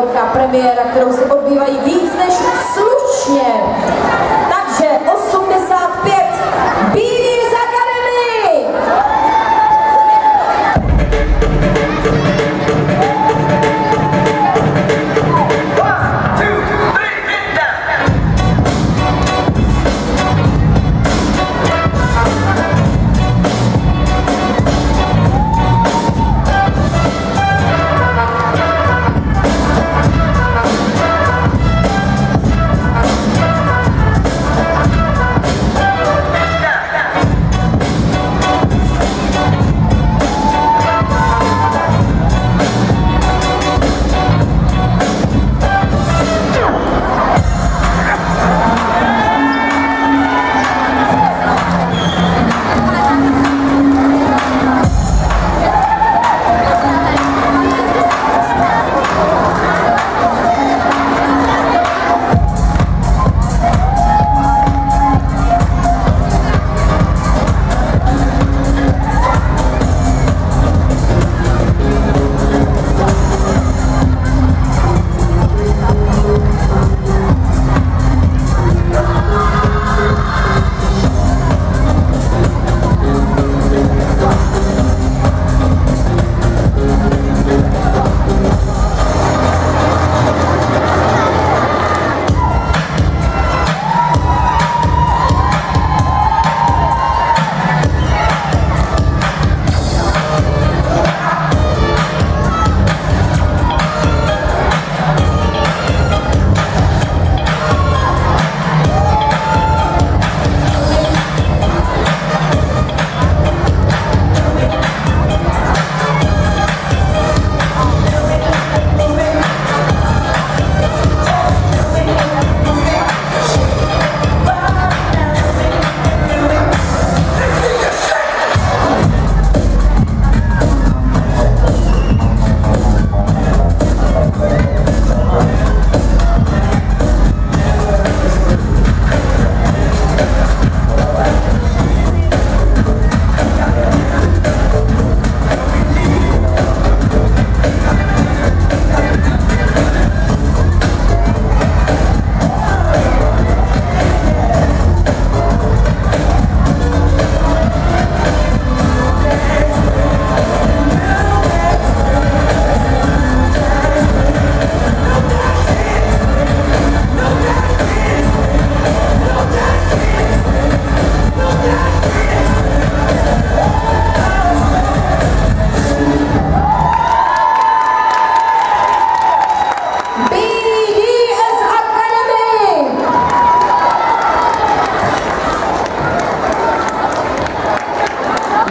velká premiéra, kterou si odbývají víc než slušně. Takže 85 Beanies Academy!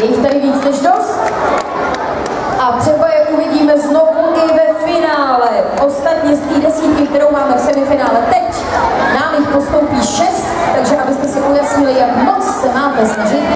Je jich tady víc než dost a třeba je uvidíme znovu i ve finále. Ostatně z té desítky, kterou máme v semifinále teď, nám jich postoupí 6, takže abyste si ujasnili, jak moc se máte snažit,